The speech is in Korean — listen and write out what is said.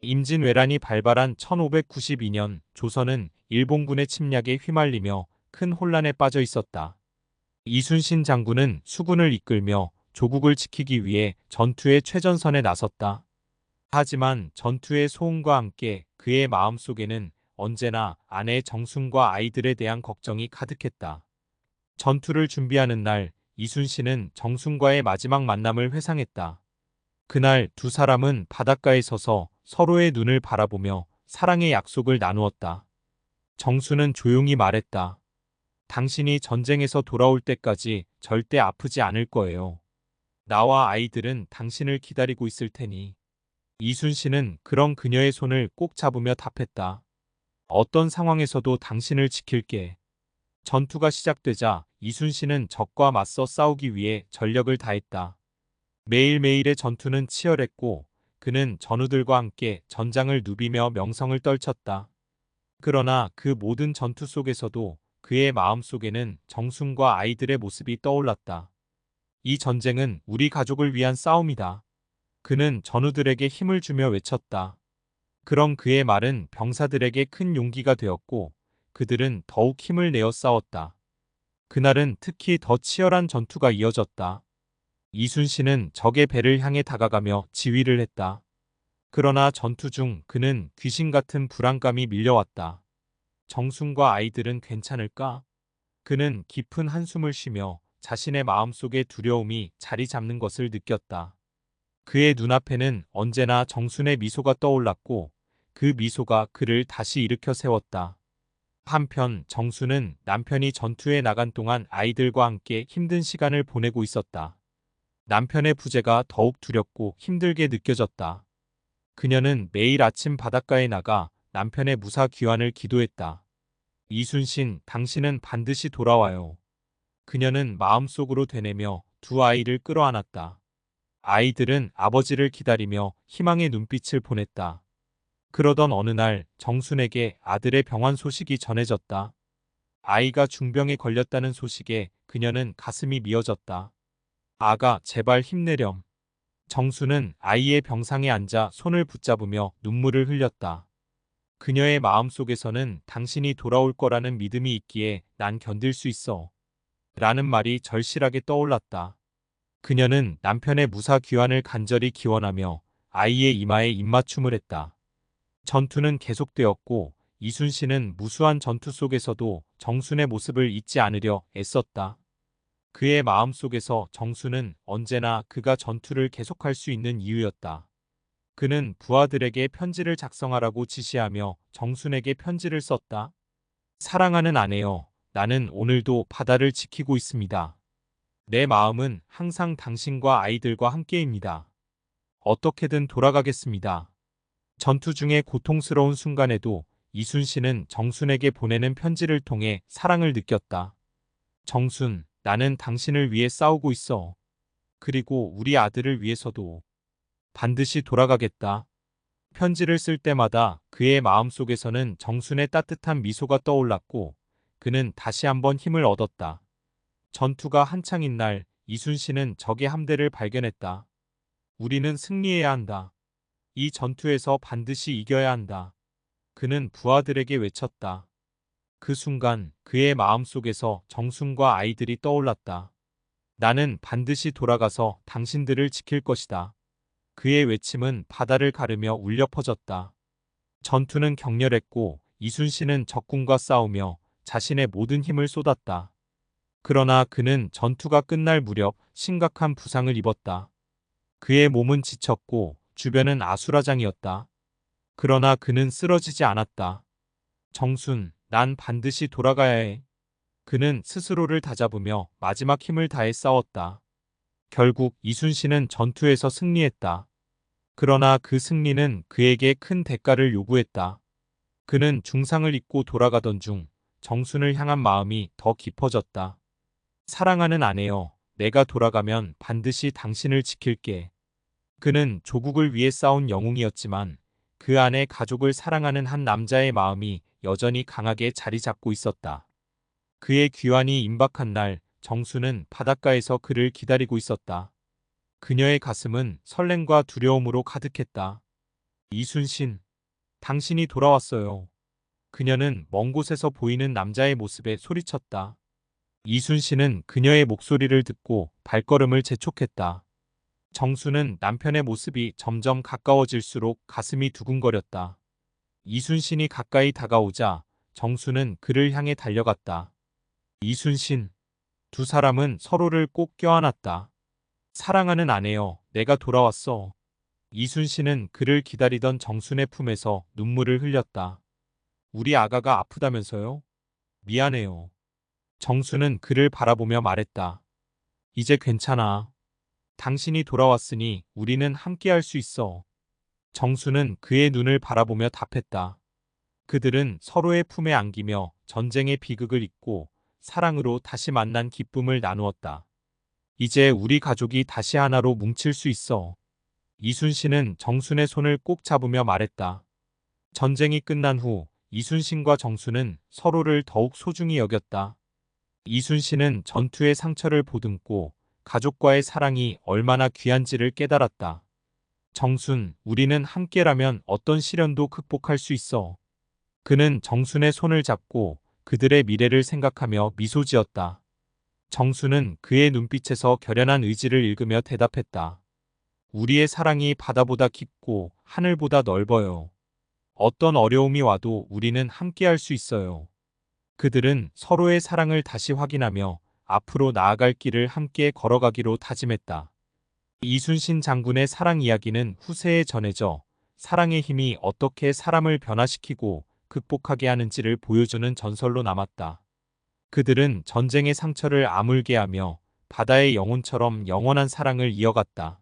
임진왜란이 발발한 1592년 조선은 일본군의 침략에 휘말리며 큰 혼란에 빠져 있었다. 이순신 장군은 수군을 이끌며 조국을 지키기 위해 전투의 최전선에 나섰다. 하지만 전투의 소음과 함께 그의 마음속에는 언제나 아내 정순과 아이들에 대한 걱정이 가득했다. 전투를 준비하는 날, 이순신은 정순과의 마지막 만남을 회상했다. 그날 두 사람은 바닷가에 서서 서로의 눈을 바라보며 사랑의 약속을 나누었다. 정순은 조용히 말했다. 당신이 전쟁에서 돌아올 때까지 절대 아프지 않을 거예요. 나와 아이들은 당신을 기다리고 있을 테니. 이순신은 그런 그녀의 손을 꼭 잡으며 답했다. 어떤 상황에서도 당신을 지킬게. 전투가 시작되자 이순신은 적과 맞서 싸우기 위해 전력을 다했다. 매일매일의 전투는 치열했고 그는 전우들과 함께 전장을 누비며 명성을 떨쳤다. 그러나 그 모든 전투 속에서도 그의 마음속에는 정순과 아이들의 모습이 떠올랐다. 이 전쟁은 우리 가족을 위한 싸움이다. 그는 전우들에게 힘을 주며 외쳤다. 그런 그의 말은 병사들에게 큰 용기가 되었고 그들은 더욱 힘을 내어 싸웠다. 그날은 특히 더 치열한 전투가 이어졌다. 이순신은 적의 배를 향해 다가가며 지휘를 했다. 그러나 전투 중 그는 귀신 같은 불안감이 밀려왔다. 정순과 아이들은 괜찮을까? 그는 깊은 한숨을 쉬며 자신의 마음속의 두려움이 자리 잡는 것을 느꼈다. 그의 눈앞에는 언제나 정순의 미소가 떠올랐고 그 미소가 그를 다시 일으켜 세웠다. 한편 정순은 남편이 전투에 나간 동안 아이들과 함께 힘든 시간을 보내고 있었다. 남편의 부재가 더욱 두렵고 힘들게 느껴졌다. 그녀는 매일 아침 바닷가에 나가 남편의 무사 귀환을 기도했다. 이순신, 당신은 반드시 돌아와요. 그녀는 마음속으로 되뇌며 두 아이를 끌어안았다. 아이들은 아버지를 기다리며 희망의 눈빛을 보냈다. 그러던 어느 날 정순에게 아들의 병환 소식이 전해졌다. 아이가 중병에 걸렸다는 소식에 그녀는 가슴이 미어졌다. 아가, 제발 힘내렴. 정순은 아이의 병상에 앉아 손을 붙잡으며 눈물을 흘렸다. 그녀의 마음속에서는 당신이 돌아올 거라는 믿음이 있기에 난 견딜 수 있어. 라는 말이 절실하게 떠올랐다. 그녀는 남편의 무사 귀환을 간절히 기원하며 아이의 이마에 입맞춤을 했다. 전투는 계속되었고 이순신은 무수한 전투 속에서도 정순의 모습을 잊지 않으려 애썼다. 그의 마음속에서 정순은 언제나 그가 전투를 계속할 수 있는 이유였다. 그는 부하들에게 편지를 작성하라고 지시하며 정순에게 편지를 썼다. 사랑하는 아내여, 나는 오늘도 바다를 지키고 있습니다. 내 마음은 항상 당신과 아이들과 함께입니다. 어떻게든 돌아가겠습니다. 전투 중에 고통스러운 순간에도 이순신은 정순에게 보내는 편지를 통해 사랑을 느꼈다. 정순, 나는 당신을 위해 싸우고 있어. 그리고 우리 아들을 위해서도 반드시 돌아가겠다. 편지를 쓸 때마다 그의 마음속에서는 정순의 따뜻한 미소가 떠올랐고 그는 다시 한번 힘을 얻었다. 전투가 한창인 날 이순신은 적의 함대를 발견했다. 우리는 승리해야 한다. 이 전투에서 반드시 이겨야 한다. 그는 부하들에게 외쳤다. 그 순간 그의 마음속에서 정순과 아이들이 떠올랐다. 나는 반드시 돌아가서 당신들을 지킬 것이다. 그의 외침은 바다를 가르며 울려 퍼졌다. 전투는 격렬했고 이순신은 적군과 싸우며 자신의 모든 힘을 쏟았다. 그러나 그는 전투가 끝날 무렵 심각한 부상을 입었다. 그의 몸은 지쳤고 주변은 아수라장이었다. 그러나 그는 쓰러지지 않았다. 정순, 난 반드시 돌아가야 해. 그는 스스로를 다잡으며 마지막 힘을 다해 싸웠다. 결국 이순신은 전투에서 승리했다. 그러나 그 승리는 그에게 큰 대가를 요구했다. 그는 중상을 입고 돌아가던 중 정순을 향한 마음이 더 깊어졌다. 사랑하는 아내여, 내가 돌아가면 반드시 당신을 지킬게. 그는 조국을 위해 싸운 영웅이었지만 그 안에 가족을 사랑하는 한 남자의 마음이 여전히 강하게 자리 잡고 있었다. 그의 귀환이 임박한 날 정수는 바닷가에서 그를 기다리고 있었다. 그녀의 가슴은 설렘과 두려움으로 가득했다. 이순신, 당신이 돌아왔어요. 그녀는 먼 곳에서 보이는 남자의 모습에 소리쳤다. 이순신은 그녀의 목소리를 듣고 발걸음을 재촉했다. 정수는 남편의 모습이 점점 가까워질수록 가슴이 두근거렸다. 이순신이 가까이 다가오자 정수는 그를 향해 달려갔다. 이순신, 두 사람은 서로를 꼭 껴안았다. 사랑하는 아내여, 내가 돌아왔어. 이순신은 그를 기다리던 정순의 품에서 눈물을 흘렸다. 우리 아가가 아프다면서요? 미안해요. 정수는 그를 바라보며 말했다. 이제 괜찮아. 당신이 돌아왔으니 우리는 함께할 수 있어. 정수는 그의 눈을 바라보며 답했다. 그들은 서로의 품에 안기며 전쟁의 비극을 잊고 사랑으로 다시 만난 기쁨을 나누었다. 이제 우리 가족이 다시 하나로 뭉칠 수 있어. 이순신은 정순의 손을 꼭 잡으며 말했다. 전쟁이 끝난 후 이순신과 정순은 서로를 더욱 소중히 여겼다. 이순신은 전투의 상처를 보듬고 가족과의 사랑이 얼마나 귀한지를 깨달았다. 정순, 우리는 함께라면 어떤 시련도 극복할 수 있어. 그는 정순의 손을 잡고 그들의 미래를 생각하며 미소 지었다. 정순은 그의 눈빛에서 결연한 의지를 읽으며 대답했다. 우리의 사랑이 바다보다 깊고 하늘보다 넓어요. 어떤 어려움이 와도 우리는 함께할 수 있어요. 그들은 서로의 사랑을 다시 확인하며 앞으로 나아갈 길을 함께 걸어가기로 다짐했다. 이순신 장군의 사랑 이야기는 후세에 전해져 사랑의 힘이 어떻게 사람을 변화시키고 극복하게 하는지를 보여주는 전설로 남았다. 그들은 전쟁의 상처를 아물게 하며 바다의 영혼처럼 영원한 사랑을 이어갔다.